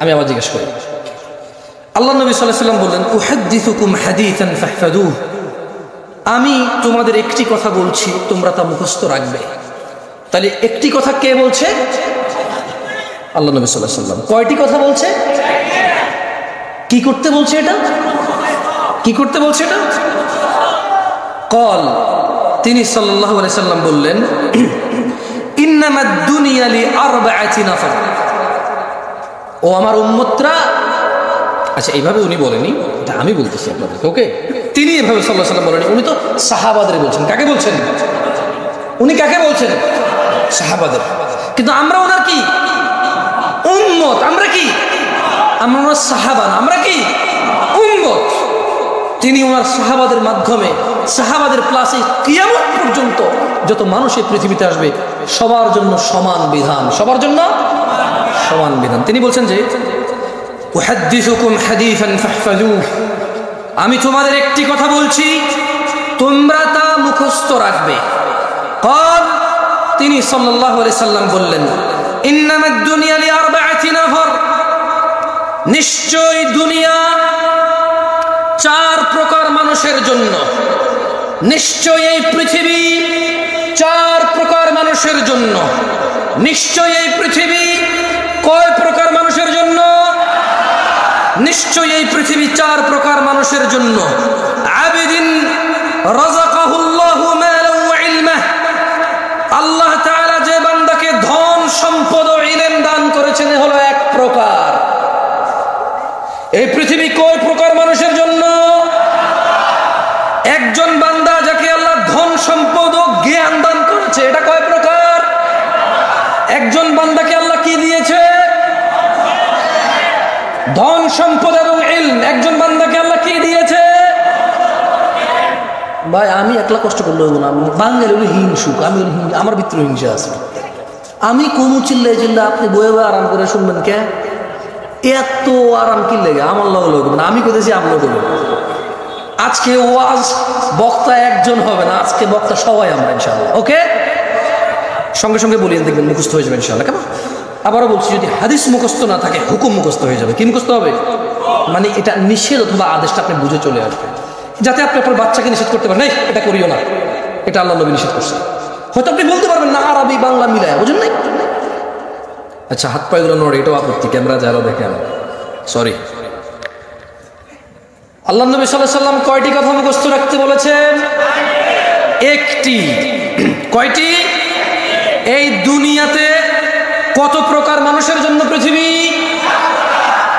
আমি আবার জিজ্ঞেস করি। আল্লাহ নবী সাল্লাল্লাহু আলাইহি ওয়াসাল্লাম বললেন, উহাদ্দিসুকুম হাদিসান ফাহফাযুহু, আমি তোমাদের একটি কথা বলছি, তোমরা তা মুখস্থ রাখবে। তাহলে একটি কথা কে বলছে? আল্লাহ নবী সাল্লাল্লাহু আলাইহি ওয়াসাল্লাম। কয়টি কথা বলছে? কি করতে বলছে এটা? কি করতে বলছে এটা? কল, তিনি সাল্লাল্লাহু আলাইহি ওয়াসাল্লাম বললেন, ইন্নামাদ দুনিয়া লিআরবাআতি নাফার। ও আমার উম্মতরা, আচ্ছা এইভাবে উনি বলেনি, এটা আমি বলতেছি আপনাদেরকে, ওকে? তিনি এভাবে সাল্লাল্লাহু আলাইহি ওয়াসাল্লাম বলেনি, উনি তো সাহাবাদের বলছেন। কাকে বলছেন? উনি কাকে বলছেন? সাহাবাদের। কিন্তু আমরা ওনার কি উম্মত, আমরা কি? আমরা ওনার সাহাবা না, আমরা কি উম্মত। তিনি ওনার সাহাবাদের মাধ্যমে, সাহাবাদের প্লাসে কিয়ামত পর্যন্ত যত মানুষ এই পৃথিবীতে আসবে সবার জন্য সমান বিধান, সবার জন্য সমান বিধান। তিনি বলছেন যে উহাদ্দিসুকুম হাদিসান ফাহফাযুহু, আমি তোমাদের একটি কথা বলছি, তোমরা তা মুখস্থ রাখবে। قال, তিনি সাল্লাল্লাহু আলাইহি সাল্লাম বললেন, ইন্নামাদ দুনিয়া লিআরবাআতি নাফার, নিশ্চয় দুনিয়া চার প্রকার মানুষের জন্য। নিশ্চয় এই পৃথিবী চার প্রকার মানুষের জন্য। নিশ্চয় এই পৃথিবী কয় প্রকার মানুষের জন্য? নিশ্চয় এই পৃথিবী চার প্রকার মানুষের জন্য। আবিদিন রাযাকাহুল্লাহু মালান ওয়া ইলমা, আল্লাহ তাআলা যে বান্দাকে ধন সম্পদ ও ইলম দান করেছেন হলো এক প্রকার। এই পৃথিবী কয় প্রকার মানুষের জন্য? একজন বান্দা যাকে আল্লাহ ধন সম্পদ ও জ্ঞান দান করেছে, এটা কয় প্রকার? একজন বান্দাকে আল্লাহ কি দিয়েছে? ধন সম্পদ এবং ইলম। একজন বান্দাকে আল্লাহ কি দিয়েছে? ভাই আমি একলা কষ্ট করলে হবো না, বাঙালি হলো হিংসুক, আমি আমার ভিতরে হিংসা আছে। আমি কমু চিল্লাই আপনি বয়ে বয়ে আরাম করে শুনবেন কে? এত আরাম কি লেগে আমার লগে লোক না, আমি কোথায় আপনার করবেন। আজকে ওয়াজ বক্তা একজন হবে না, আজকে বক্তা সবাই আমরা ইনশাআল্লাহ, ওকে? সঙ্গে সঙ্গে বলিয়ে দেখবেন মুখস্থ হয়ে যাবে ইনশাআল্লাহ। কেমন? আবারও বলছি, যদি হাদিস মুখস্থ না থাকে হুকুম মুখস্থ হয়ে যাবে। কি মুখস্থ হবে? মানে এটা নিষেধ অথবা আদেশটা আপনি বুঝে চলে আসবে, যাতে আপনি আপনার বাচ্চাকে নিষেধ করতে পারেন, এটা করিও না, এটা আল্লাহ নবী নিষেধ করছে। হয়তো আপনি বলতে পারবেন না আরবি বাংলা মিলায়, বুঝেন নাই? আচ্ছা, হাত পায়েগুলো নড়ে, এটাও আপত্তি, ক্যামেরা যারা দেখেন, সরি। আল্লাহ নবী সাল্লাল্লাহু আলাইহি ওয়াসাল্লাম কয়টি কথা মুখস্থ রাখতে বলেছেন? একটি। কয়টি? এই দুনিয়াতে কত প্রকার মানুষের জন্য পৃথিবী?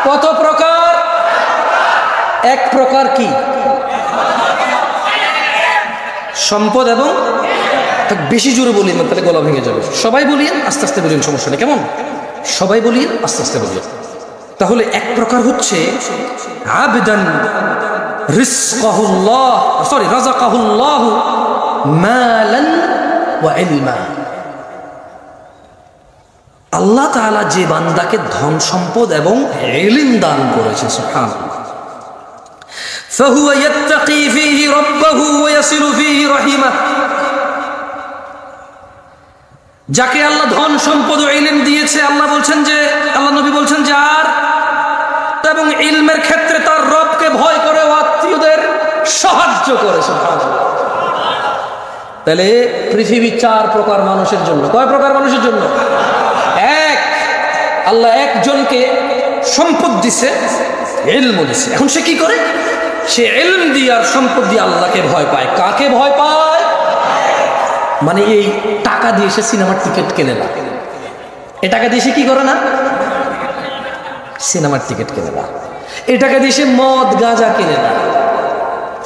কত প্রকার? এক প্রকার কি? সম্পদ এবং, বেশি জোরে বলিয়েন তাহলে গলা ভেঙে যাবে। সবাই বলিয়েন, আস্তে আস্তে বলিয়েন, সমস্যা নেই। কেমন? সবাই বলিয়েন, আস্তে আস্তে বলিয়েন। তাহলে এক প্রকার হচ্ছে আবদান রিজকাহুল্লাহ, সরি রাযাকাহুল্লাহ মালান ওয়া ইলমা। আল্লাহ তাআলা যে বান্দাকে ধন সম্পদ এবং ইলম দান করেছে, সুবহানাল্লাহ, ফাহুয়া ইয়াত্তাকি ফীহি রাব্বাহু ওয়া ইয়াসিলু ফীহি রাহিমাহু, যাকে আল্লাহ ধন সম্পদ ও ইলম দিয়েছে, আল্লাহ বলছেন যে, আল্লাহ নবী বলছেন যে আর এবং ইলমের ক্ষেত্রে তার রবকে ভয় করে ও আত্মীয়দের সাহায্য করে, সুবহানাল্লাহ। তাহলে পৃথিবী চার প্রকার মানুষের জন্য। কয় প্রকার মানুষের জন্য? এক, আল্লাহ একজনকে সম্পদ দিছে, ইলম দিছে, এখন সে কি করে? সে ইলম দিয়ে আর সম্পদ দিয়ে আল্লাহকে ভয় পায়। কাকে ভয় পায়? মানে এই টাকা দিয়ে সে সিনেমার টিকিট কেনে না, এই টাকা দিয়ে সে কি করে না? সিনেমার টিকিট কেনে না। এই টাকা দিয়ে সে মদ গাঁজা কেনে না।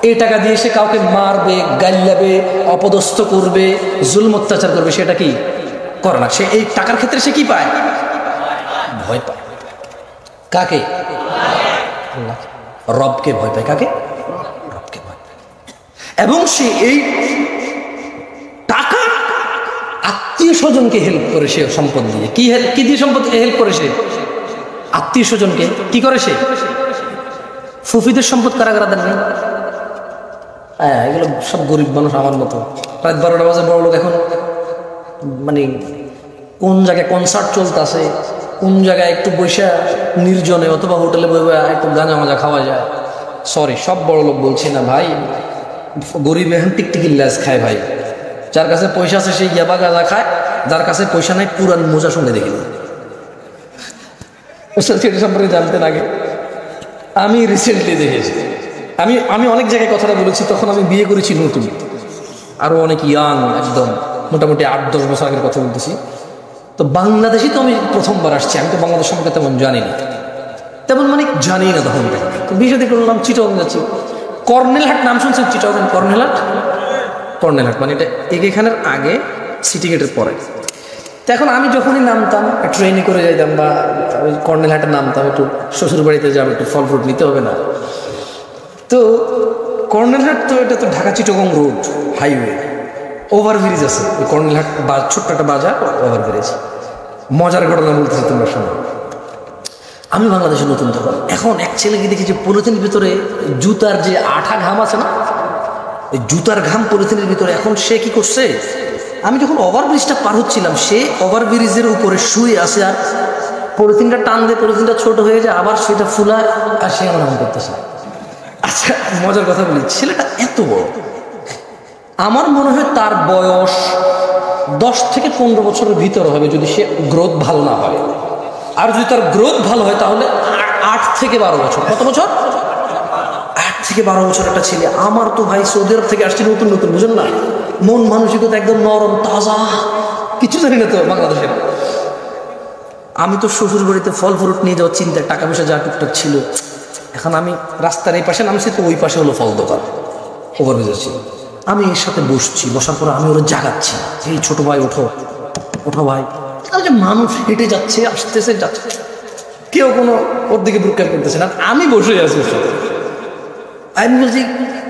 এই টাকা দিয়ে সে কাউকে মারবে, গাল্লাবে, অপদস্থ করবে, জুলম অত্যাচার করবে, সেটা কি করে না। সে এই টাকার ক্ষেত্রে সে কি পায়? ভয় পায়। কাকে? আল্লাহ। রবকে ভয় পায়। কাকে? রবকে ভয় পায়। এবং সে এই টাকা আত্মীয় স্বজনকে হেল্প করে, সে সম্পদ দিয়ে কি দিয়ে সম্পদ হেল্প করে? সে আত্মীয় স্বজনকে কি করে? সে ফুফিদের সম্পদ কারা কারা দেন? হ্যাঁ, এগুলো সব গরিব মানুষ আমার মতো। রাত 12টা বাজে বড় লোক, এখন মানে কোন জায়গায় কনসার্ট চলতেছে, কোন জায়গায় একটু বৈশা নির্জনে অথবা হোটেলে বসে একটু গাঁজা মাজা খাওয়া যায়। সরি, সব বড় লোক বলছি না ভাই, গরিব এখন টিকটিকির ল্যাস খায় ভাই। যার কাছে পয়সা আছে সেই ইয়াবা গাঁজা খায়, যার কাছে পয়সা নাই পুরান মোজা সঙ্গে দেখি। সেটা সম্পর্কে জানতেন আগে? আমি রিসেন্টলি দেখেছি, আমি অনেক জায়গায় কথাটা বলেছি, তখন আমি বিয়ে করেছি নতুন, আরো অনেক ইয়াং, একদম মোটামুটি 8-10 বছর আগের কথা বলতেছি। তো বাংলাদেশে তো আমি প্রথমবার আসছি, আমি তো বাংলাদেশ সম্পর্কে তেমন জানি না, তেমন মানে জানি না তখন। তো বিয়ে সাথে করলাম, চিটাগং যাচ্ছি, কর্নেলহাট নাম শুনছেন? চিটাগং কর্নেলহাট, কর্নেলহাট মানে এটা এখানের আগে, সিটি গেটের পরে। তো এখন আমি যখনই নামতাম, ট্রেনে করে যাইতাম বা ওই কর্নেলহাটে নামতাম, একটু শ্বশুর বাড়িতে যাবো, একটু ফল ফ্রুট নিতে হবে না। তো কর্নেলহাট তো এটা তো Dhaka Chittagong road highway, overbridge আছে ওই কর্নেলহাট, ছোট্ট একটা বাজার, ওভারব্রিজ। মজার ঘটনা বলতেছি তোমরা শোনো। আমি বাংলাদেশে নতুন তখন, এখন এক ছেলেকে দেখি যে পলিথিনের ভিতরে জুতার যে আঠা ঘাম আছে না, ওই জুতার ঘাম পলিথিনের ভিতরে। এখন সে কি করছে, আমি যখন ওভারব্রিজটা পার হচ্ছিলাম, সে ওভারব্রিজের উপরে শুয়ে আছে, আর পলিথিনটা টান দিয়ে পলিথিনটা ছোট হয়ে যায়, আবার সেটা ফুলা, আর সে আমার নাম করতেছে। আচ্ছা, মজার কথা বলি, ছেলেটা এত বড়, আমার মনে হয় তার বয়স 10 থেকে 15 বছরের ভিতরে হবে, যদি সে গ্রোথ ভালো না হয়। আর যদি তার গ্রোথ ভালো হয় তাহলে 8 থেকে 12 বছর। কত বছর? 8 থেকে 12 বছর একটা ছেলে। আমার তো ভাই সৌদি আরব থেকে আসছে নতুন নতুন, বুঝলেন না, মন মানসিকতা একদম নরম তাজা, কিছু জানি না তো বাংলাদেশের। আমি তো শ্বশুর বাড়িতে ফল ফ্রুট নিয়ে যাওয়ার চিন্তা, টাকা পয়সা যা টুকটাক ছিল। এখন আমি রাস্তার এই পাশে নামছি, তো ওই পাশে হলো ফল দোকান, ওভারব্রিজ ছিল। আমি এর সাথে বসছি, বসার পরে আমি ওরা জাগাচ্ছি, এই ছোট ভাই ওঠো, ওঠো ভাই। আর যে মানুষ হেঁটে যাচ্ছে, আসতেছে, যাচ্ছে, কেউ কোনো ওর দিকে ব্রুকার করতেছে না, আমি বসে আছি ওর সাথে। আমি বলছি,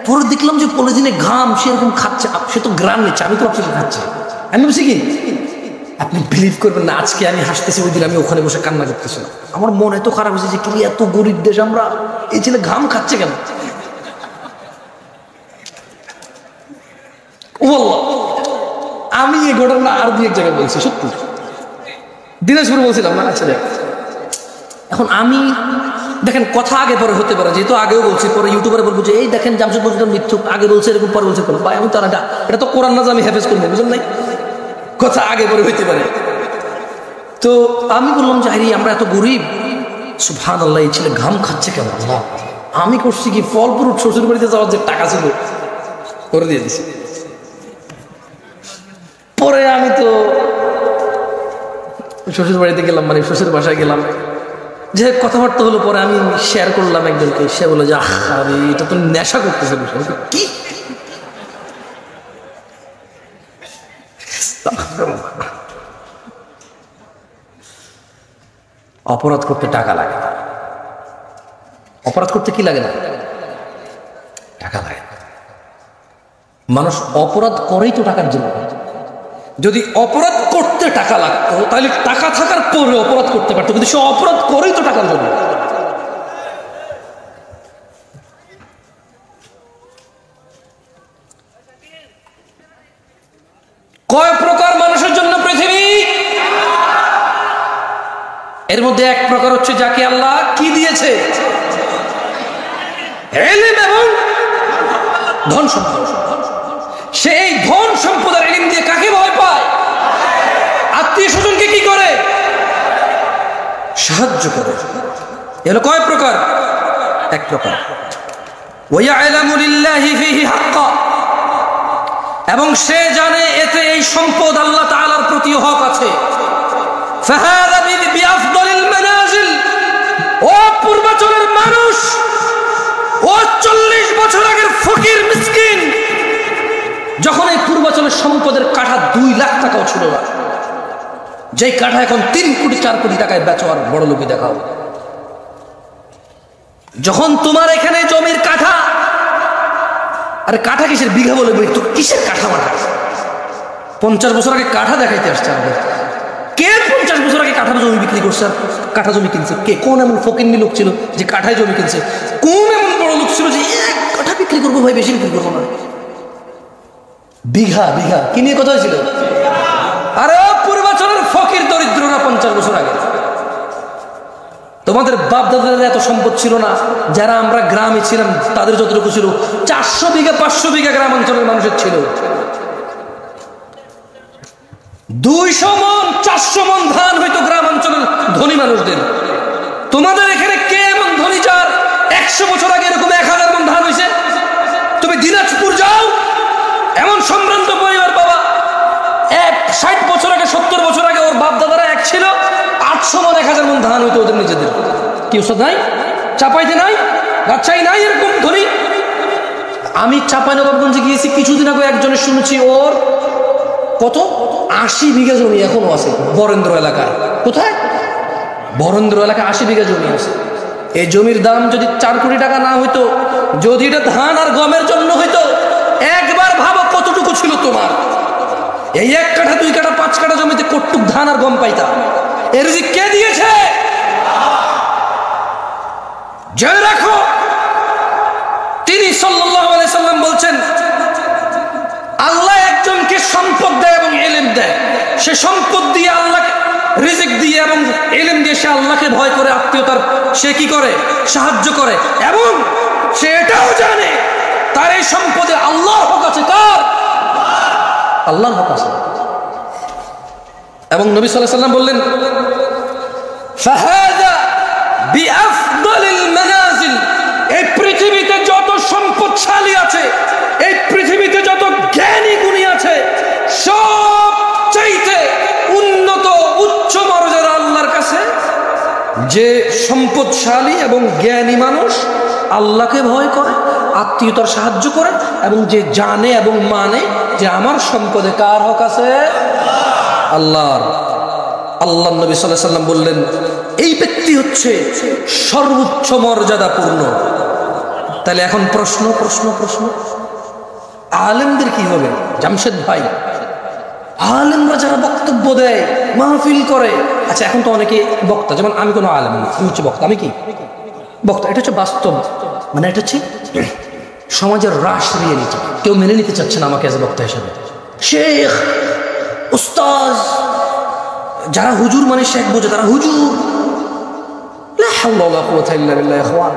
পরে দেখলাম যে পলিথিনে ঘাম, সেরকম খাচ্ছে, সে তো গ্রাম নিচ্ছে, আমি তো ভাবছি খাচ্ছে। আমি বলছি কি, আপনি বিলিভ করবেন না, আজকে আমি হাসতেছি, ওই দিন আমি ওখানে বসে কান্না করতেছিলাম। আমার মন এত খারাপ হয়েছে যে কি এত গরিব দেশ আমরা, এই ছেলে ঘাম খাচ্ছে কেন? আমি এই ঘটনা আর দুই এক জায়গায় বলছি, সত্যি দিনাজপুর বলছিলাম না। আচ্ছা, এখন আমি দেখেন, কথা আগে পরে হতে পারে, যেহেতু আগেও বলছি, পরে ইউটিউবারে বলবো যে এই দেখেন জামশেদ মজুমদার মিথ্যুক, আগে বলছে এরকম, পরে বলছে ভাই আমি তার এটা তো কোরআন না যে আমি হেফেজ করবো, বুঝলেন নাই, কথা আগে পরে হইতে পারে। তো আমি বললাম যে আরে আমরা এত গরিব, সুবহানাল্লাহ, এই ছেলে ঘাম খাচ্ছে কেন? আমি করছি কি, ফল ফ্রুট শ্বশুর বাড়িতে যাওয়ার যে টাকা ছিল করে দিয়ে দিছি। পরে আমি তো শ্বশুর বাড়িতে গেলাম, মানে শ্বশুর বাসায় গেলাম, যে কথাবার্তা হলো। পরে আমি শেয়ার করলাম একজনকে, সে বলে যে আরে এটা তো নেশা করতেছে। কি অপরাধ করতে টাকা লাগে না, অপরাধ করতে কি লাগে না, টাকা লাগে না। মানুষ অপরাধ করেই তো টাকার জন্য। যদি অপরাধ করতে টাকা লাগতো তাহলে টাকা থাকার পরে অপরাধ করতে পারতো, কিন্তু সে অপরাধ করেই তো টাকার জন্য। কয় প্রকার মানুষের জন্য পৃথিবী? এর মধ্যে এক প্রকার হচ্ছে যাকে আল্লাহ কি দিয়েছে, ইলম এবং ধন সম্পদ। সেই ধন সম্পদ আর ইলম দিয়ে কাকে ভয় পায়? আত্মীয় স্বজনকে কি করে? সাহায্য করে। এগুলো কয় প্রকার? এক প্রকার। ওয়ায়ালামু লিল্লাহি ফীহি হাক্কা, এবং সে জানে এতে এই সম্পদ আল্লাহ তাআলার প্রতি হক আছে। ফাহাদা বিআফদালিল মানাজিল, ও পূর্বাচলের মানুষ, ও 40 বছর আগের ফকির মিসকিন, যখন এই পূর্বাচলের সম্পদের কাঠা 2 লাখ টাকাও ছিল না, যেই কাঠা এখন 3 কোটি 4 কোটি টাকায় বেচো আর বড় লোকই দেখাও। যখন তোমার এখানে জমির কাঠা, আরে কাঠা কিসের, বিঘা বলে বলি তো, কিসের কাঠা মাঠা? 50 বছর আগে কাঠা দেখাইতে আসছে আমাদের। কে 50 বছর আগে কাঠার জমি বিক্রি করছে আর কাঠা জমি কিনছে? কে? কোন এমন ফকিন্নি লোক ছিল যে কাঠায় জমি কিনছে? কোন এমন বড় লোক ছিল যে এক কাঠা বিক্রি করবো ভাই, বেশি বিক্রি করবো না? বিঘা বিঘা কি নিয়ে কথা হয়েছিল? আরে পূর্বাচলের ফকির দরিদ্ররা 50 বছর আগে তোমাদের বাপ দাদাদের এত সম্পদ ছিল না, যারা আমরা গ্রামে ছিলাম তাদের যতটুকু ছিল 400 বিঘা 500 বিঘা গ্রাম অঞ্চলের মানুষের ছিল। 200 মন 400 মন ধান হয়তো গ্রাম অঞ্চলের ধনী মানুষদের। তোমাদের এখানে কে এমন ধনী যার 100 বছর আগে এরকম 1000 মন ধান হয়েছে? তুমি দিনাজপুর যাও, এমন সম্ভ্রান্ত পরিবার বাবা, 60 বছর আগে 70 বছর আগে ওর বাপ দাদারা এক ছিল, 800 মন 1000 মন ধান হইতো ওদের নিজেদের। কি ওষুধ নাই? চাপাইতে নাই, রাজশাহী নাই এরকম ধনী। আমি চাঁপাইনবাবগঞ্জে গিয়েছি কিছুদিন আগে, একজনের শুনেছি ওর কত 80 বিঘা জমি এখনো আছে বরেন্দ্র এলাকায়। কোথায়? বরেন্দ্র এলাকায় 80 বিঘা জমি আছে। এই জমির দাম যদি 4 কোটি টাকা না হইতো, যদি এটা ধান আর গমের জন্য হইতো, একবার ভাবো কতটুকু ছিল তোমার। এই 1 কাঠা 2 কাঠা 5 কাঠা জমিতে কতটুক ধান আর গম পাইতা? এর রিজিক কে দিয়েছে? জেনে রাখো, তিনি সাল্লাল্লাহু আলাইহি সাল্লাম বলছেন, আল্লাহ একজনকে সম্পদ দেয় এবং ইলম দেয়। সে সম্পদ দিয়ে আল্লাহকে রিজিক দিয়ে এবং ইলম দিয়ে সে আল্লাহকে ভয় করে, আত্মীয়তার সে কি করে? সাহায্য করে। এবং সে এটাও জানে তার এই সম্পদে আল্লাহর হক আছে। কার? আল্লাহর হক আছে। এবং নবী সাল্লাল্লাহু আলাইহি সাল্লাম বললেন, ফাহাদা বিআফদালিল মানাজিল, এই পৃথিবীতে যত সম্পদশালী আছে, এই পৃথিবীতে যত জ্ঞানী গুণী আছে, সবচাইতে উন্নত উচ্চ মর্যাদা আল্লাহর কাছে যে সম্পদশালী এবং জ্ঞানী মানুষ আল্লাহকে ভয় করে, আত্মীয়তার সাহায্য করে, এবং যে জানে এবং মানে যে আমার সম্পদে কার হক আছে? আল্লাহর। আল্লাহ নবী সাল্লাল্লাহু আলাইহি সাল্লাম বললেন, এই ব্যক্তি হচ্ছে সর্বোচ্চ মর্যাদাপূর্ণ। তাহলে এখন প্রশ্ন প্রশ্ন প্রশ্ন, আলেমদের কি হবে? জামশেদ ভাই, আলেমরা যারা বক্তব্য দেয়, মাহফিল করে, আচ্ছা এখন তো অনেকে বক্তা, যেমন আমি কোনো আলেম না, আমি হচ্ছে বক্তা। আমি কি বক্তা? এটা হচ্ছে বাস্তব, মানে এটা হচ্ছে সমাজের রাশ রিয়েলিটি। কেউ মেনে নিতে চাচ্ছে না আমাকে এজ এ বক্তা হিসাবে। শেখ, উস্তাজ, যারা হুজুর মানে শেখ বোঝে, তারা হুজুর। লা হাওলা ওয়ালা কুওয়াতা ইল্লা বিল্লাহ। ইখওয়ান,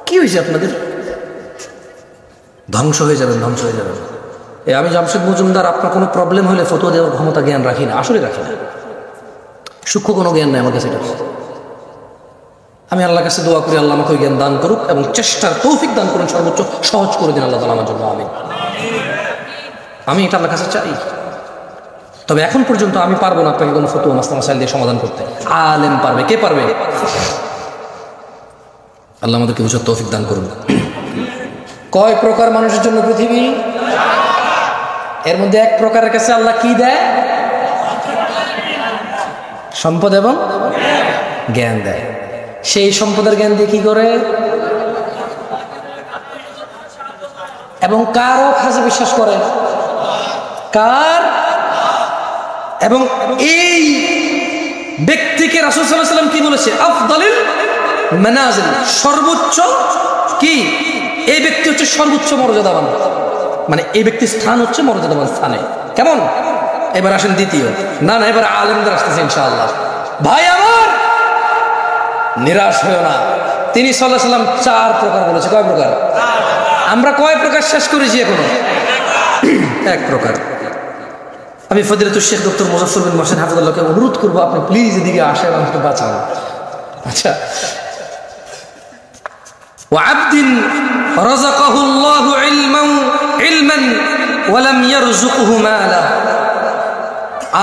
কি হয়েছে আপনাদের? ধ্বংস হয়ে যাবেন, ধ্বংস হয়ে যাবেন। আমি জামশেদ মজুমদার, আপনার কোনো প্রবলেম হলে ফতোয়া দেওয়ার ক্ষমতা জ্ঞান রাখি না, আসলে রাখি না। সূক্ষ্ম কোনো জ্ঞান নাই আমার কাছে। এটা আমি আল্লাহর কাছে দোয়া করি, আল্লাহ আমাকে ওই জ্ঞান দান করুক এবং চেষ্টার তৌফিক দান করুন, সর্বোচ্চ সহজ করে দিন আল্লাহ তাআলা আমার জন্য। আমি এটা আল্লাহর কাছে চাই। তবে এখন পর্যন্ত আমি পারবো না আপনাকে কোনো ফতোয়া মাসলা মাসাইল দিয়ে সমাধান করতে। আলেম পারবে। কে পারবে? আল্লাহ আমাদেরকে বুঝার তৌফিক দান করুন। কয় প্রকার মানুষের জন্য পৃথিবী? এর মধ্যে এক প্রকারের কাছে আল্লাহ কি দেয়? সম্পদ এবং জ্ঞান দেয়। সেই সম্পদের জ্ঞান দিয়ে কি করে? এবং কারও কাছে বিশ্বাস করে? কার? এবং এই ব্যক্তিকে রাসূল সাল্লাল্লাহু আলাইহি ওয়াসাল্লাম কি বলেছে? আফদালিল মানাজিল, সর্বোচ্চ কি? এই ব্যক্তি হচ্ছে সর্বোচ্চ মর্যাদাবান, মানে এই ব্যক্তির স্থান হচ্ছে মর্যাদাবান স্থানে। কেমন? এবার আসেন দ্বিতীয়। না না, এবার আলেমদের আসতেছে ইনশাআল্লাহ। ভাই আমার, নিরাশ হয়েও না। তিনি সাল্লাল্লাহু আলাইহি ওয়াসাল্লাম 4 প্রকার বলেছে। কয় প্রকার? আমরা কয় প্রকার শেষ করেছি এখনো? 1 প্রকার। আমি ফজিলাতুল শেখ ডক্টর মুজাফফর বিন মোহসিন হাফিজাহুল্লাহকে অনুরোধ করবো, আপনি প্লিজ এদিকে আসেন, আমাকে বাঁচান। আচ্ছা, ওয়া'আবদিন রাযাকাহুল্লাহু ইলমান ওয়া লাম ইয়ারযুকহু মালা,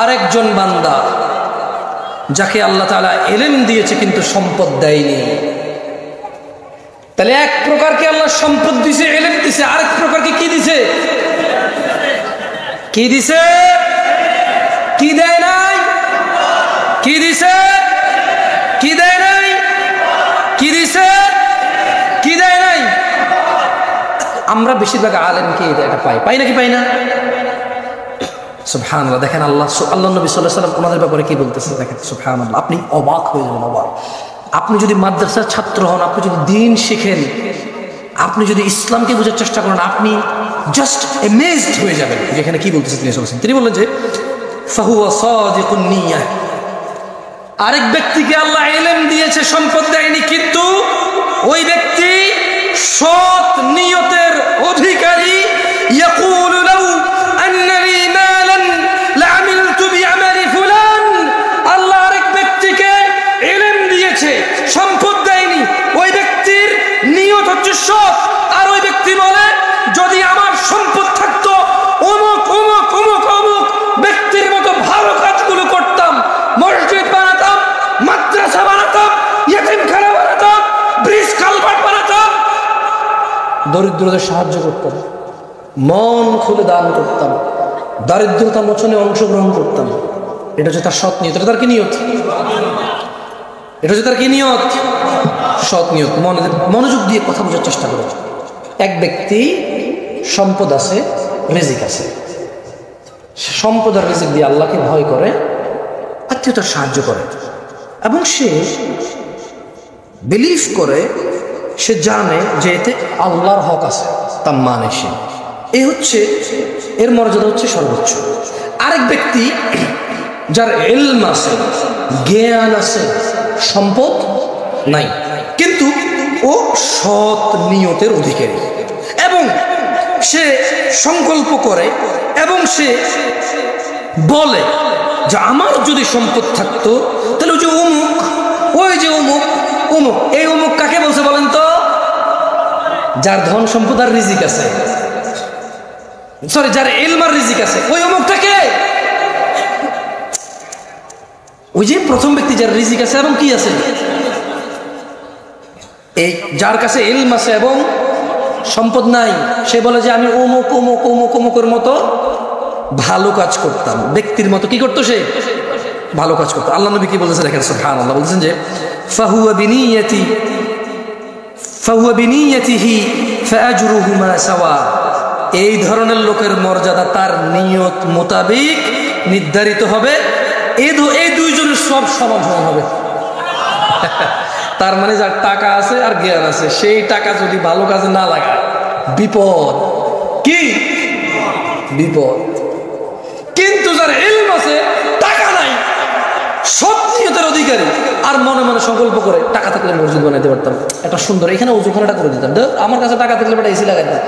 আরেকজন বান্দা যাকে আল্লাহ তাআলা ইলম দিয়েছে কিন্তু সম্পদ দেয়নি। তাহলে এক প্রকারকে আল্লাহ সম্পদ দিয়েছে, ইলম দিয়েছে, আরেক প্রকারকে কি দিয়েছে? কি দিয়েছে? কি দেয় নাই? কি দিছে? কি দেয় নাই? কি দিছে? কি দেয় নাই? আমরা বেশিরভাগ আলেমকে এটা পাই নাকি পাই না? সুবহানাল্লাহ। দেখেন আল্লাহ নবী সাল্লাল্লাহু আলাইহি ওয়াসাল্লাম ওনাদের ব্যাপারে কি বলতেছে, দেখেন সুবহানাল্লাহ। আপনি অবাক হয়ে যাবেন, অবাক। আপনি যদি মাদ্রাসার ছাত্র হন, আপনি যদি দ্বীন শিখেন, আপনি যদি ইসলামকে বোঝার চেষ্টা করেন, আপনি জাস্ট অ্যামেজড হয়ে যাবেন যেখানে কি বলতেছে তিনি। তিনি বললেন যে ফাহুয়া সাদিকুন নিয়াহ, আরেক ব্যক্তিকে আল্লাহ ইলম দিয়েছে, সম্পদ দেয়নি, কিন্তু ওই ব্যক্তি সৎ নিয়তের অধিকারী। ইয়াকুলু লাউ আন্না লি মালান লাআমিলতু বিআমালি ফুলান। আল্লাহ আরেক ব্যক্তিকে ইলম দিয়েছে, সম্পদ দেয়নি, ওই ব্যক্তির নিয়ত হচ্ছে সৎ। আর ওই ব্যক্তি বলে, যদি আমার সম্পদ থাকতো অমুক অমুক অমুক অমুক ব্যক্তির মতো ভালো কাজগুলো করতাম, মসজিদ বানাতাম, মাদ্রাসা বানাতাম, ইয়েতিমখানা বানাতাম, ব্রিজ কালভার্ট বানাতাম, দরিদ্রদের সাহায্য করতাম, মন খুলে দান করতাম, দারিদ্রতা মোচনে অংশগ্রহণ করতাম। এটা হচ্ছে তার সৎ নিয়ত। এটা তার কি নিয়ত? এটা হচ্ছে তার কি নিয়ত? সৎ নিয়ত। মনোযোগ দিয়ে কথা বোঝার চেষ্টা করো। এক ব্যক্তি সম্পদ আছে, রিজিক আছে, সম্পদ আর রিজিক দিয়ে আল্লাহকে ভয় করে, আত্মীয়তার সাহায্য করে, এবং সে বিলিভ করে, সে জানে যে এতে আল্লাহর হক আছে, তা মানে সে। এই হচ্ছে এর মর্যাদা হচ্ছে সর্বোচ্চ। আরেক ব্যক্তি যার ইলম আছে, জ্ঞান আছে, সম্পদ নাই, কিন্তু ও সৎ নিয়তের অধিকারী, এবং সে সংকল্প করে এবং সে বলে যে আমার যদি সম্পদ থাকতো তাহলে ওই যে অমুক, ওই যে অমুক অমুক। এই অমুক কাকে বলছে বলেন তো? যার ধন সম্পদ আর রিজিক আছে, সরি, যার ইলম আর রিজিক আছে, ওই অমুকটাকে। ওই যে প্রথম ব্যক্তি যার রিজিক আছে এবং কি আছে, এই যার কাছে ইলম আছে এবং সম্পদ নাই, সে বলে যে আমি অমুক অমুক অমুক অমুকের মতো ভালো কাজ করতাম। ব্যক্তির মতো কি করতো? সে ভালো কাজ করতো। আল্লাহ নবী কি বলেছে দেখেন, সুবহানাল্লাহ, বলছেন যে ফাহুয়া বিনিয়াতিহি ফাআজরুহুমা সাওয়া। এই ধরনের লোকের মর্যাদা তার নিয়ত মোতাবেক নির্ধারিত হবে। এই দুইজনের সব সমান সমান হবে। তার মানে যার টাকা আছে আর জ্ঞান আছে, সেই টাকা যদি ভালো কাজে না লাগায়, বিপদ। কি বিপদ? কিন্তু যার ইলম আছে, টাকা নাই, সৎ নিয়তের অধিকারী, আর মনে মনে সংকল্প করে, টাকা থাকলে মসজিদ বানাইতে পারতাম, একটা সুন্দর এখানে উজুখানাটা করে দিতাম, আমার কাছে টাকা থাকলে বেটা এসি লাগাইতাম,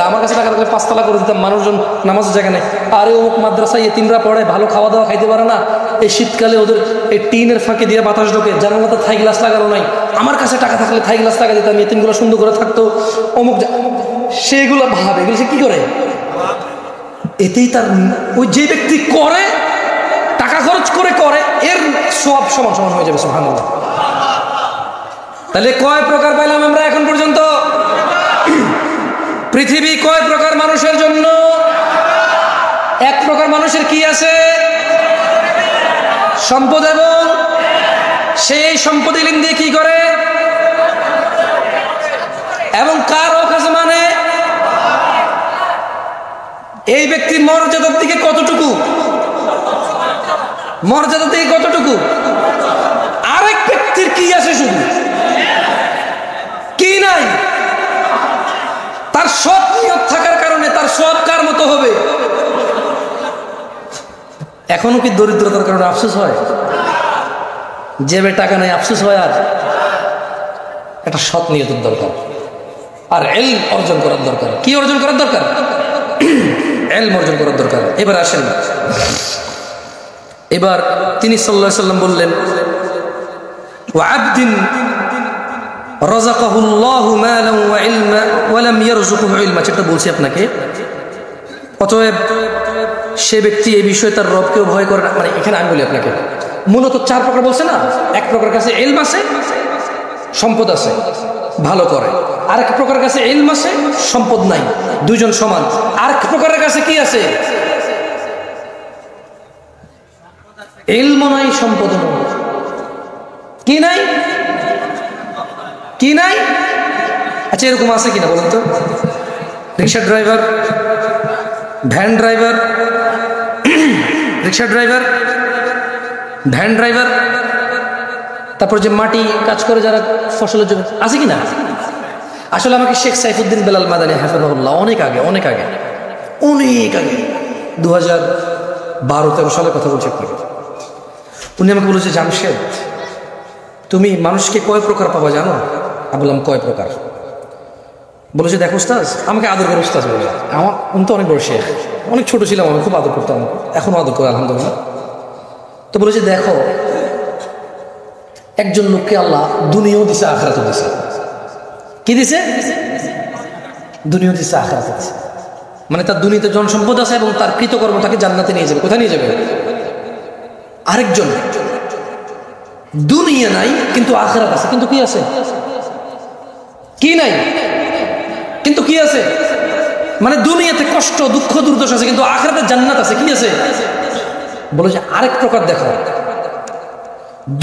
আমার কাছে টাকা থাকলে 5 তলা করে দিতাম, মানুষজন নামাজের জায়গা নেই, আরে অমুক মাদ্রাসায় এতিমরা পড়ে, ভালো খাওয়া দাওয়া খাইতে পারে না, এই শীতকালে ওদের এই টিনের ফাঁকে দিয়ে বাতাস ঢোকে, জানালাতে থাই গ্লাস লাগানো নাই, আমার কাছে টাকা থাকলে থাই গ্লাস লাগা দিতাম, এতিমগুলো সুন্দর করে থাকতো, অমুক। সেগুলো ভাবে, এগুলো সে কি করে? এতেই তার, ওই যে ব্যক্তি করে, টাকা খরচ করে করে, এর সব সমান সমান হয়ে যাবে। সুবহানাল্লাহ। তাহলে কয় প্রকার পাইলাম আমরা এখন পর্যন্ত? পৃথিবী কয় প্রকার মানুষের জন্য? এক প্রকার মানুষের কি আছে? সম্পদ, এবং সেই সম্পদ ইলম দিয়ে কি করে? এবং কার হক আছে মানে? এই ব্যক্তির মর্যাদার দিকে কতটুকু? মর্যাদা থেকে কতটুকু? আরেক ব্যক্তির কি আছে? শুধু কি নাই? তার সৎ নিয়ত থাকার কারণে তার সব কার মতো হবে? এখনো কি দরিদ্রতার কারণে আফসোস হয়? জেবে টাকা নাই আফসোস হয়? আর একটা সৎ নিয়তের দরকার, আর ইলম অর্জন করার দরকার। কি অর্জন করার দরকার? ইলম অর্জন করার দরকার। এবার আসেন, এবার তিনি সাল্লাল্লাহু আলাইহি সাল্লাম বললেন, ওয়া আবদিন রাযাকাহুল্লাহু মালান ওয়া ইলমা ওয়া লাম ইয়ারযুকহু ইলমা। যেটা বলছি আপনাকে, অতএব সে ব্যক্তি এই বিষয়ে তার রবকেও ভয় করে না। মানে এখানে আমি বলি আপনাকে, মূলত 4 প্রকার বলছে না? এক প্রকার কাছে ইলম আছে, সম্পদ আছে, ভালো করে। আরেক প্রকার কাছে ইলম আছে, সম্পদ নাই, দুইজন সমান। আরেক প্রকারের কাছে কি আছে? ইলম নাই, সম্পদ নাই। কি নাই? কি নাই? আচ্ছা, এরকম আছে কিনা বলুন তো? রিক্সা ড্রাইভার, ভ্যান ড্রাইভার, রিক্সা ড্রাইভার, ভ্যান ড্রাইভার, তারপর যে মাটি কাজ করে যারা ফসলের জন্য, আছে কিনা? আসলে আমাকে শেখ সাইফুদ্দিন বেলাল মাদানী হাফিজাহুল্লাহ অনেক আগে 2012-13 সালের কথা বলছি আপনাকে, উনি আমাকে বলেছে, জামশেদ তুমি মানুষকে কয় প্রকার পাবা জানো? আমি বললাম কয় প্রকার? বলেছে দেখো উস্তাজ, আমাকে আদর করে উস্তাজ বলে। আমার উনি তো অনেক বড় শেখ, অনেক ছোট ছিলাম, আমি খুব আদর করতাম, এখনও আদর করে আলহামদুলিল্লাহ। তো বলেছে দেখো, একজন লোককে আল্লাহ দুনিয়াও দিছে আখিরাতও দিছে। কি দিছে? দুনিয়াও দিছে আখিরাতও দিছে। মানে তার দুনিয়াতে জন সম্পদ আছে এবং তার কৃতকর্ম তাকে জান্নাতে নিয়ে যাবে। কোথায় নিয়ে যাবে? আরেকজন দুনিয়া নাই কিন্তু আখিরাত আছে, কিন্তু কি আছে? কি নাই কিন্তু কি আছে? মানে দুনিয়াতে কষ্ট দুঃখ দুর্দশা আছে কিন্তু আখিরাতে জান্নাত আছে। কি আছে? বলে যে আরেক প্রকার দেখো,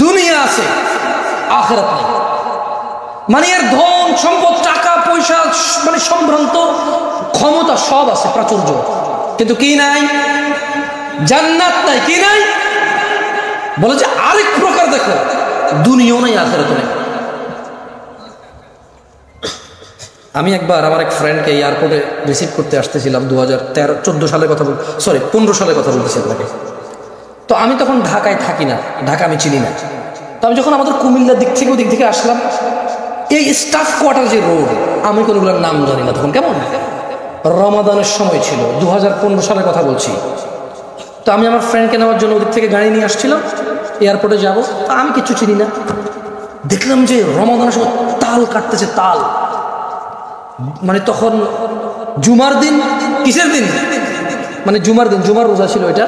দুনিয়া আছে আখিরাত নাই। মানে এর ধন সম্পদ টাকা পয়সা মানে সম্ভ্রান্ত ক্ষমতা সব আছে প্রাচুর্য, কিন্তু কি নাই? জান্নাত নাই। কি নাই? বলে যে আরেক প্রকার দেখো, দুনিয়াও নাই আখিরাত নাই। আমি একবার আমার এক ফ্রেন্ডকে এয়ারপোর্টে রিসিভ করতে আসতেছিলাম 2014 সালের কথা 15 সালের কথা বলতেছি আপনাকে। তো আমি তখন ঢাকায় থাকি না, ঢাকা আমি চিনি না। তো আমি যখন আমাদের কুমিল্লার দিক থেকে ওদিক থেকে আসলাম, এই স্টাফ কোয়ার্টার যে রোড, আমি কোনোগুলোর নাম জানি না তখন। কেমন রমাদানের সময় ছিল, 2015 সালের কথা বলছি। তো আমি আমার ফ্রেন্ডকে নেওয়ার জন্য ওদিক থেকে গাড়ি নিয়ে আসছিলাম, এয়ারপোর্টে যাব। আমি কিছু চিনি না, দেখলাম যে রমাদানের সময় তাল কাটতেছে, তাল। মানে তখন জুমার দিন, কিসের দিন? মানে জুমার দিন, জুমার রোজা ছিল এটা।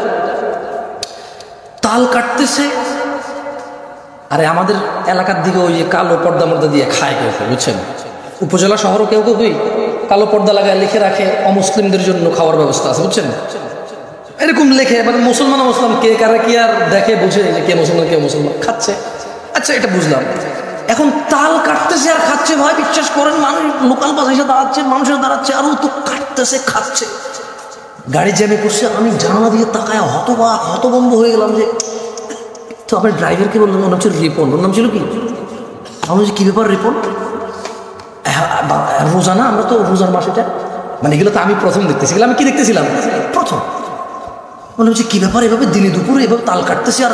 তাল কাটতেছে, আরে আমাদের এলাকার দিকে ওই যে কালো পর্দা মর্দা দিয়ে খায় কেউ কেউ, বুঝছেন? উপজেলা শহরও কেউ কেউ কালো পর্দা লাগায় লিখে রাখে অমুসলিমদের জন্য খাওয়ার ব্যবস্থা আছে, বুঝছেন? এরকম লেখে, মানে মুসলমান মুসলমান কে কারা কি আর দেখে বুঝে যে কে মুসলমান কে মুসলমান খাচ্ছে। আচ্ছা এটা বুঝলাম। এখন তাল কাটতেছে আর খাচ্ছে, ভাই বিশ্বাস করেন, মানুষ লোকাল বাস এসে দাঁড়াচ্ছে, মানুষের দাঁড়াচ্ছে, আর ও তো কাটতেছে খাচ্ছে। গাড়ি জ্যামে করছে, আমি জানালা দিয়ে তাকায় হতভম্ব হয়ে গেলাম। যে তো আপনার ড্রাইভারকে বললাম, ওর নাম ছিল রিপন। ওর নাম ছিল কি? আমি বলছি কি ব্যাপার রিপন? রোজা না, আমরা তো রোজার মাস এটা। মানে এগুলো তো আমি প্রথম দেখতেছি। আমি কি দেখতেছিলাম প্রথম? মনে হচ্ছে কি ব্যাপার, এভাবে দিনে দুপুরে এভাবে তাল কাটতেছে আর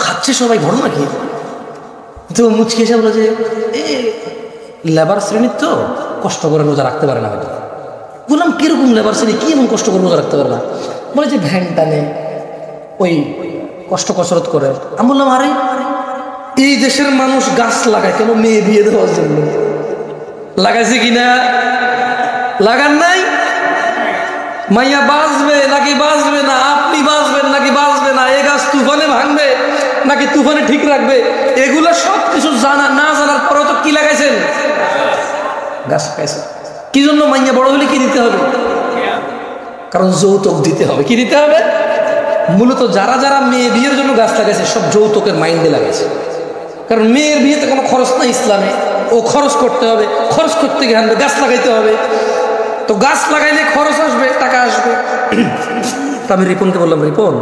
খাচ্ছে সবাই, ঘটনা কি? তো মুচকি এসে বলে যে লেবার শ্রেণীর তো কষ্ট করে রোজা রাখতে পারে না হয়তো। বললাম কিরকম লেবার শ্রেণী, কি এমন কষ্ট করে রোজা রাখতে পারে না? বলে যে ভ্যান টানে, ওই কষ্ট কসরত করে। আমি বললাম আরে এই দেশের মানুষ গাছ লাগায় কেন? মেয়ে বিয়ে দেওয়ার জন্য। লাগাইছে কিনা? লাগান নাই? মাইয়া বাঁচবে নাকি বাঁচবে না, আপনি বাঁচবেন নাকি বাঁচবে না, এ গাছ তুফানে ভাঙবে নাকি তুফানে ঠিক রাখবে, এগুলো সব কিছু জানা না জানার পরেও তো কি লাগাইছেন? গাছ লাগাইছেন। কি জন্য? মাইয়া বড় হলে কি দিতে হবে? কারণ যৌতুক দিতে হবে। কি দিতে হবে? মূলত যারা যারা মেয়ে বিয়ের জন্য গাছ লাগাইছে সব যৌতুকের মাইন্ডে লাগাইছে। কারণ মেয়ের বিয়েতে কোনো খরচ নাই ইসলামে, ও খরচ করতে হবে, খরচ করতে গিয়ে গাছ লাগাইতে হবে। তো গাছ লাগাইলে খরচ আসবে, টাকা আসবে। তো আমি রিপনকে বললাম, রিপন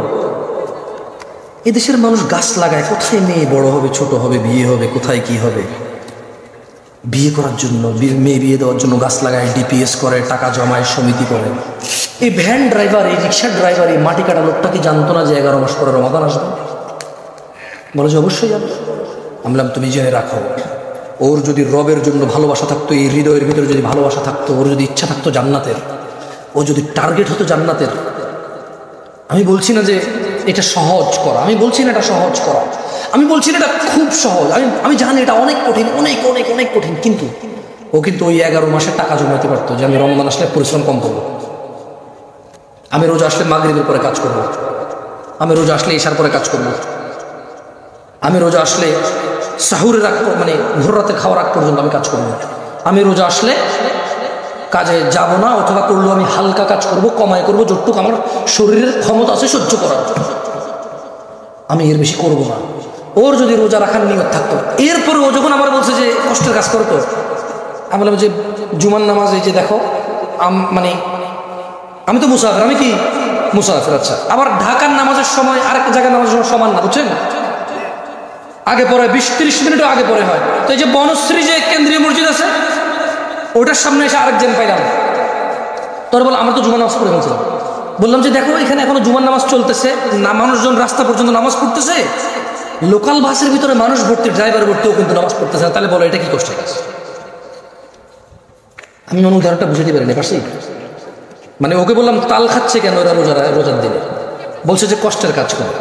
এদেশের মানুষ গাছ লাগায়, কোথায় মেয়ে বড় হবে ছোট হবে বিয়ে হবে, কোথায় কি হবে? বিয়ে করার জন্য, মেয়ে বিয়ে দেওয়ার জন্য গাছ লাগায়, ডিপিএস করে, টাকা জমায়, সমিতি করে। এই ভ্যান ড্রাইভার, এই রিক্সার ড্রাইভার, এই মাটি কাটা লোকটা কি জানতো না যে 11 মাস পরে রমাদান আসবে? বলে যে অবশ্যই জানো। আমি বললাম তুমি জেনে রাখো, ওর যদি রবের জন্য ভালোবাসা থাকতো, এই হৃদয়ের ভিতরে যদি ভালোবাসা থাকতো, ওর যদি ইচ্ছা থাকতো জান্নাতের, ও যদি টার্গেট হতো জান্নাতের। আমি বলছি না যে এটা সহজ করা, আমি বলছি না এটা সহজ করা, আমি বলছি না এটা খুব সহজ, আমি জানি এটা অনেক কঠিন, অনেক অনেক অনেক কঠিন। কিন্তু ও কিন্তু ওই 11 মাসের টাকা জমাতে পারতো যে আমি রমজান আসলে পরিশ্রম কম করবো, আমি রোজা আসলে মাগরিবের পরে কাজ করব, আমি রোজা আসলে ইশার পরে কাজ করব, আমি রোজা আসলে সাহুরের আগ মানে ভোর রাতে খাওয়ার আগ পর্যন্ত আমি কাজ করব, আমি রোজা আসলে কাজে যাব না, অথবা করলেও আমি হালকা কাজ করব, কমায় করব, যতটুকু আমার শরীরের ক্ষমতা আছে সহ্য করার, আমি এর বেশি করব না। ওর যদি রোজা রাখার নিয়ত থাকতো, এরপরে ও যখন আমার বলছে যে কষ্টের কাজ করতো, আমি বললাম যে জুমার নামাজ এই যে দেখো, মানে আমি তো মুসাফির, আমি কি মুসাফির। আচ্ছা, আবার ঢাকার নামাজের সময় আরেক জায়গায় নামাজের সময় সমান না, বুঝছেন? আগে পরে 20-30 মিনিটও আগে পরে হয়। তো এই যে বনশ্রী যে কেন্দ্রীয় মসজিদ আছে, ওটার সামনে এসে আরেকজন পাইলাম, তোর বল আমরা তো জুমার নামাজ পড়ে ফেলছিলাম। বললাম যে দেখো এখানে এখনো জুমার নামাজ চলতেছে না, মানুষজন রাস্তা পর্যন্ত নামাজ পড়তেছে, লোকাল বাসের ভিতরে মানুষ ভর্তি, ড্রাইভার ভর্তিও কিন্তু নামাজ পড়তেছে না, তাহলে বলো এটা কি কষ্টের কাজ? আমি মনে উদাহরণটা বুঝাতে পারিনি পারছি। মানে ওকে বললাম তাল খাচ্ছে কেন ওরা রোজার দিনে, বলছে যে কষ্টের কাজ করে।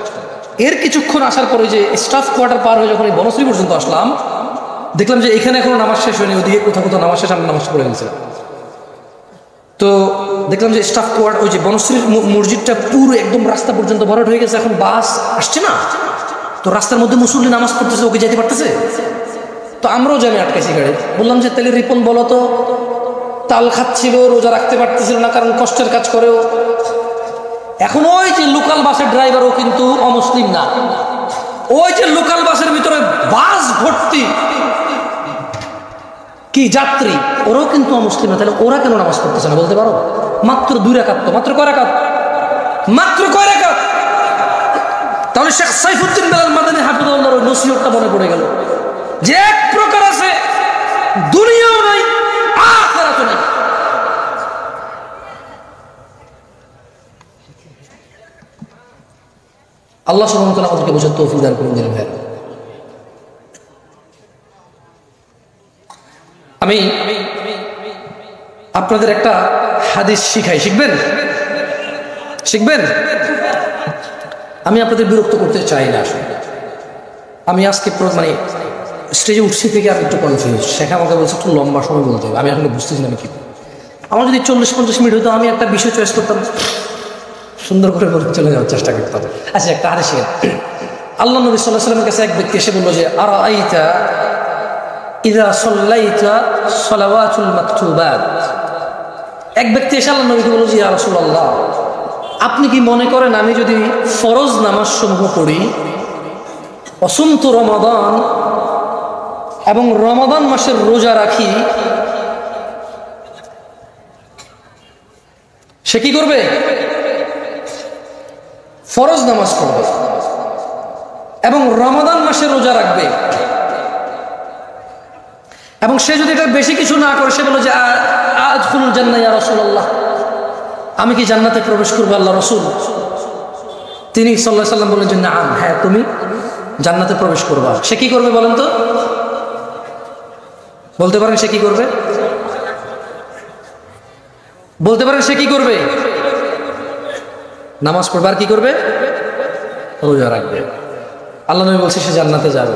এর কিছুক্ষণ আসার পরে যে স্টাফ কোয়ার্টার পার হয়ে যখন এই বনশ্রী পর্যন্ত আসলাম, দেখলাম যে এখানে এখনো নামাজ শেষ হয়নি, ওদিকে কোথাও কোথাও নামাজ শেষ, আমরা নামাজ পড়ে গেছিলাম। তো দেখলাম যে স্টাফ কোয়ার্টার ওই যে বনশ্রীর মসজিদটা পুরো একদম রাস্তা পর্যন্ত ভরাট হয়ে গেছে, এখন বাস আসছে না, তো রাস্তার মধ্যে মুসল্লি নামাজ পড়তেছে, ওকে যেতে পারতেছে। তো আমরাও জানি আটকাইছি গাড়ি, বললাম যে তাহলে রিপন বলো তো, তাল খাচ্ছিল, রোজা রাখতে পারতেছিল না কারণ কষ্টের কাজ করেও। এখন ওই যে লোকাল বাসের ড্রাইভার ও কিন্তু অমুসলিম না, ওই যে লোকাল বাসের ভিতরে বাস ভর্তি কি যাত্রী, ওরাও কিন্তু অমুসলিম না, তাহলে ওরা কেন নামাজ পড়তেছে না বলতে পারো? মাত্র 2 রাকাত, তো মাত্র কয় রাকাত? মাত্র কয় রাকাত? তাহলে শেখ সাইফুদ্দিন বেলাল মাদানী হাফিজাহুল্লাহর ওই নসিহতটা মনে পড়ে গেল যে এক প্রকার আছে দুনিয়াও নাই আখিরাতও নাই। আল্লাহ সুবহানাহু ওয়া তাআলা আমাদেরকে বোঝার তৌফিক দান করুন। ভাই আমি আপনাদের একটা হাদিস শিখাই, শিখবেন? শিখবেন? আমি আপনাদের বিরক্ত করতে চাই না আসলে। আমি আজকে মানে স্টেজে উঠছি থেকে আমি একটু কনফিউজ। শেখা আমাকে বলছে একটু লম্বা সময় বলতে হবে, আমি আসলে বুঝতেছি না আমি কি। আমার যদি 40-50 মিনিট হতো, আমি একটা বিষয় চয়েস করতাম, সুন্দর করে বলে চলে যাওয়ার চেষ্টা করতাম। আচ্ছা, একটা হাদিস শিখেন। আল্লাহ নবী সাল্লাল্লাহু আলাইহি ওয়াসাল্লামের কাছে এক ব্যক্তি এসে বলল যে আরাআইতা ইযা সাল্লাইতা সালাওয়াতুল মাকতুবাত। এক ব্যক্তি এসে আল্লাহ নবীকে বলল যে ইয়া রাসূলুল্লাহ, আপনি কি মনে করেন আমি যদি ফরজ নামাজ সমূহ পড়ি, অসুমতু রমাদান, এবং রমাদান মাসের রোজা রাখি, সে কি করবে? ফরজ নামাজ পড়বে এবং রমাদান মাসে রোজা রাখবে, এবং সে যদি এটা বেশি কিছু না করে, সে বলে যে আদখুলুল জান্নাহ ইয়া রাসূলুল্লাহ, আমি কি জান্নাতে প্রবেশ করবো আল্লাহ রাসূল? তিনি সাল্লাল্লাহু আলাইহি সাল্লাম বললেন যে নাম, হ্যাঁ তুমি জান্নাতে প্রবেশ করবা। সে কি করবে বলেন তো? বলতে পারেন সে কি করবে? বলতে পারেন সে কি করবে? নামাজ পড়বে আর কি করবে? রোজা রাখবে। আল্লাহ নবী বলছে সে জান্নাতে যাবে।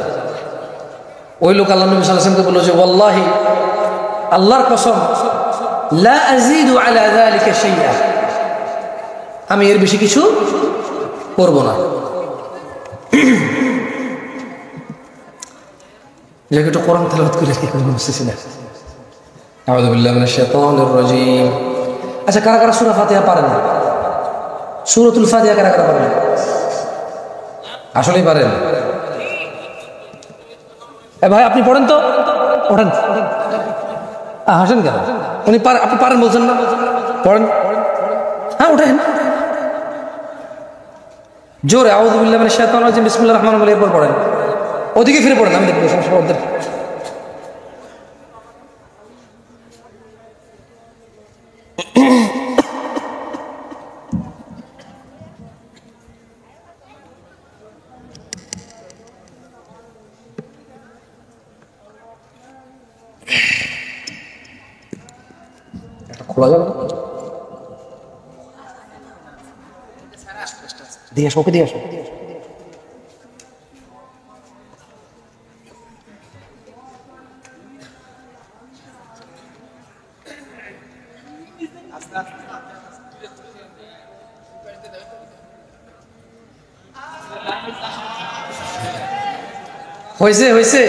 ওই লোক আল্লাহ নবী সাল্লাল্লাহু আলাইহি ওয়াসাল্লামকে বলল যে ওয়াল্লাহি, আল্লাহর কসম, লা আযীদু আলা যালিকা শাইআ, আমি এর বেশি কিছু করব না। যাকে একটু কোরআন তেলাওয়াত করে কি করব বুঝতেছি না। আউযু বিল্লাহি মিনাশ শাইতানির রাজীম। আচ্ছা, কারা কারা সূরা ফাতিহা পারেন? সূরাতুল ফাতিহা কারা কারা পারেন? আসলেই পারেন? এ ভাই আপনি পড়েন তো, পড়েন। হাসেন কেন? উনি আপনি পারেন বলছেন না? পড়েন। হ্যাঁ উঠেন জোরে। আউযু বিল্লাহি মিনাশ শাইতানির রাজীম, বিসমিল্লাহির রহমানির রহিম, এরপর পড়েন। ওদিকে ফিরে পড়েন, আমি দেখবো সমস্যা ওদের। খোলা যাবে না? দিয়ে আসো, ওকে দিয়ে আসো। হয়েছে হয়েছে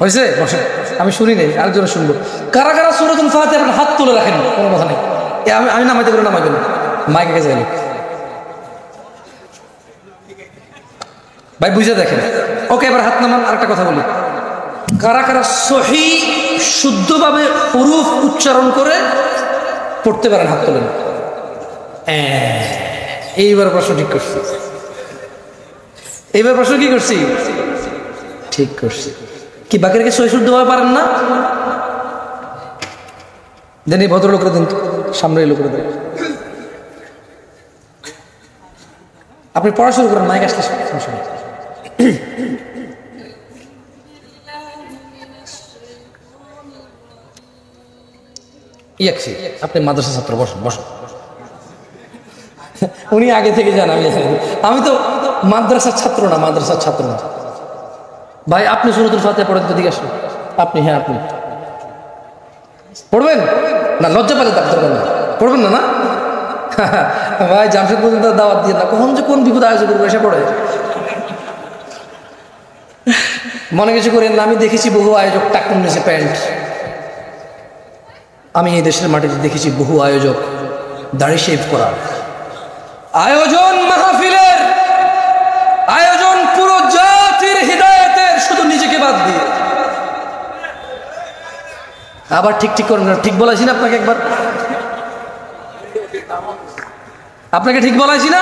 হয়েছে, বসে। আমি শুনি নেই, আরেকজন শুনবো। কারা কারা সূরাতুল ফাতিহা আপনার হাত তুলে রাখেন, কোনো কথা নেই। আমি নামাইতে পারি, নামাইবেন, মাইকে গেছে গেল ভাই, বুঝে দেখেন। ওকে, এবার হাত নামান। আরেকটা কথা বলি, কারা কারা সহি শুদ্ধভাবে হুরুফ উচ্চারণ করে পড়তে পারেন? হাত তোলেন। এইবার প্রশ্ন ঠিক করছি, এইবার প্রশ্ন কি করছি? ঠিক করছি। কি বাকি রেখে সহি শুদ্ধভাবে পারেন না? দেন এই ভদ্রলোকরা দিন, সামনে এই লোকরা দেন। আপনি পড়া শুরু করেন, মাইক আসলে সমস্যা নেই। ইয়াকছি, আপনি মাদ্রাসা ছাত্র, বসুন বসুন। উনি আগে থেকে যান, আমি তো মাদ্রাসার ছাত্র না, মাদ্রাসার ছাত্র না। ভাই আপনি সূরাতুল ফাতিহা পড়েন তো, দিকে আসুন। আপনি, হ্যাঁ আপনি পড়বেন না, লজ্জা পেলে তার দরকার না, পড়বেন না না? ভাই জামশেদ পর্যন্ত দাওয়াত দিয়ে না, কখন যে কোন বিপদ আয়োজন করবো এসে পড়ে। মনে কিছু করেন না, আমি দেখেছি বহু আয়োজক টাকুন নিচে প্যান্ট। আমি এই দেশের মাটিতে দেখেছি বহু আয়োজক দাড়ি শেভ করার আয়োজন, মাহফিলের আয়োজন পুরো জাতির হিদায়াতের, শুধু নিজেকে বাদ দিয়ে। আবার ঠিক ঠিক করেন, ঠিক বলেছি না আপনাকে একবার? আপনাকে ঠিক বলেছি না?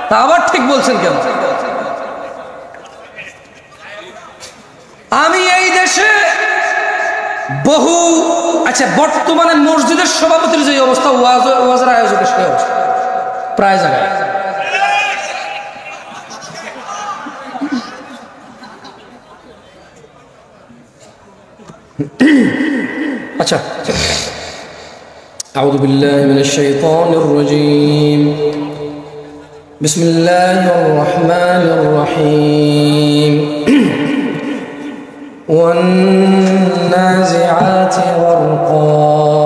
তা আবার ঠিক বলছেন কেন? আমি এই দেশে বহু, আচ্ছা বর্তমানে মসজিদের সভাপতির যে অবস্থা, ওয়াজের আয়োজকের সেই অবস্থা প্রায় জায়গায়। আচ্ছা, আউযু বিল্লাহি মিনাশ শাইতানির রাজীম, বিসমিল্লাহির রহমানির রহিম। والنازعات غرقا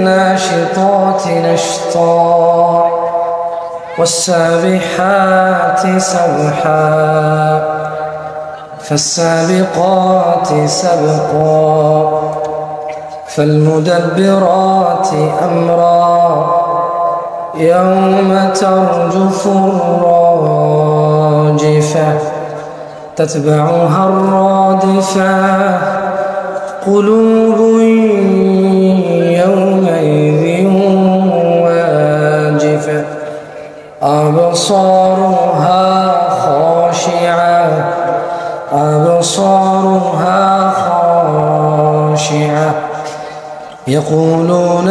والناشطات نشطا والسابحات سبحا فالسابقات سبقا فالمدبرات أمرا يوم ترجف الراجفة تتبعها الرادفة قلوب يومئذ واجفة أبصارها خاشعة أبصارها خاشعة يقولون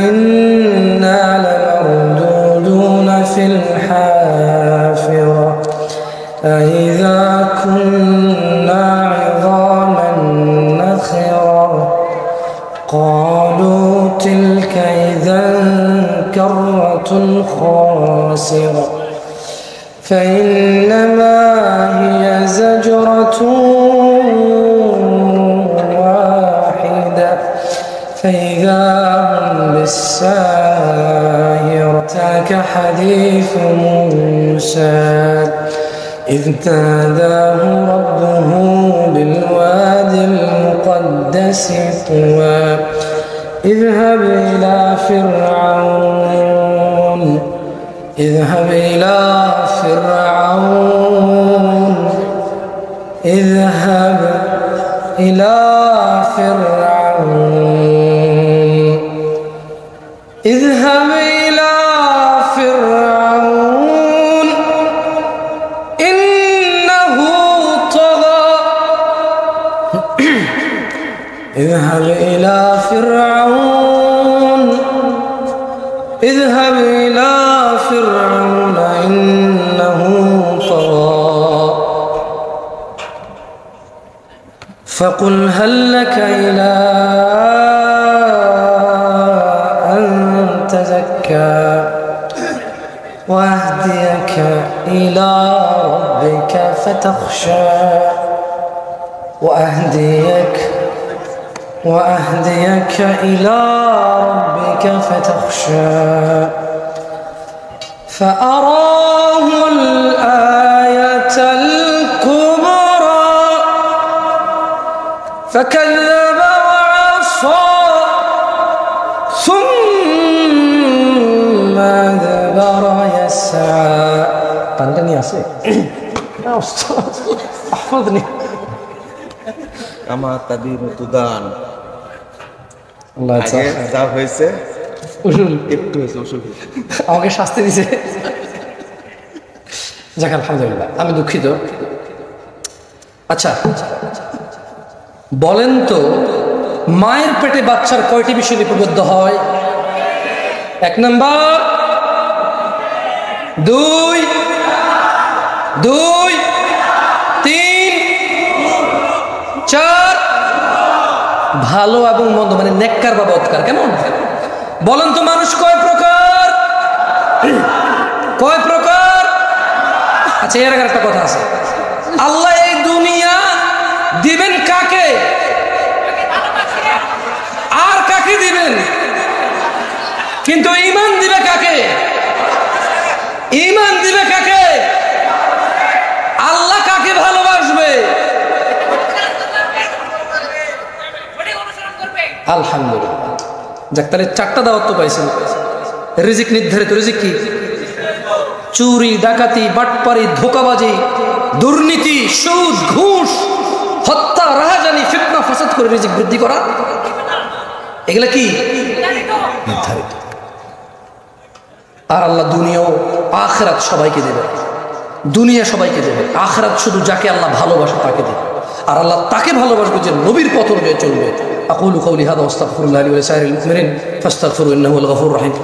إنا لمردودون في الحافرة أإذا كنا عظاما نخرا قالوا تلك إذا كرة خاسرة فإنما هي زجرة واحدة فإذا هم بالساهرة أتاك حديث موسى إذ ناداه ربه بالوادي المقدس طوى اذهب إلى فرعون اذهب إلى فرعون اذهب إلى فرعون اذهب إلى فرعون إنه طغى اذهب إلى فرعون اذهب إلى فرعون إنه طغى فقل هل لك إلى أن تزكى وأهديك إلى ربك فتخشى وأهديك إلى ربك فتخشى فأراه الآية الكبرى فكذب وعصى ثم أدبر يسعى قندني يا سيد يا أستاذ احفظني আমার তাবির তুদান আল্লাহ আগে যা হয়েছে উসুল একটু হয়েছে উসুল আমাকে শাস্তি দিছে। যাক আলহামদুলিল্লাহ, আমি দুঃখিত। আচ্ছা বলেন তো, মায়ের পেটে বাচ্চার কয়টি বিষয় লিপিবদ্ধ হয়? 1 নাম্বার, 2, 3, 4, ভালো এবং মন্দ, মানে নেককার বা বদকার। কেমন বলেন তো, মানুষ কয় প্রকার? কয় প্রকার? আচ্ছা, এর আগে একটা কথা আছে, আল্লাহ এই দুনিয়া দিবেন কাকে আর কাকে দিবেন, কিন্তু ঈমান দিবে কাকে? ঈমান দিবে কাকে? আল্লাহ কাকে ভালোবাসবে? আলহামদুলিল্লাহ। যাক, তাহলে 4টা দাওয়াত তো পাইছেন। রিজিক নির্ধারিত। রিজিক কি? চুরি, ডাকাতি, বাটপারি, ধোঁকাবাজি, দুর্নীতি, সুদ, ঘুষ, হত্যা, রাহাজানি, ফিতনা, ফাসাদ করে রিজিক বৃদ্ধি করা, এগুলা কি? নির্ধারিত। আর আল্লাহ দুনিয়া ও আখিরাত সবাইকে দেবে। দুনিয়া সবাইকে দেবে, আখিরাত শুধু যাকে আল্লাহ ভালোবাসে তাকে দেবে। আর আল্লাহ তাকে ভালোবাসবে যে নবীর পথ অনুযায়ী চলবে। আকুলু কাউলি হাযা ওয়াস্তাগফিরুল্লাহ লি ওয়া লিসাইরিল মুমিনিন ফাস্তাগফিরু ইন্নাহু আল গফুরুর রহিম।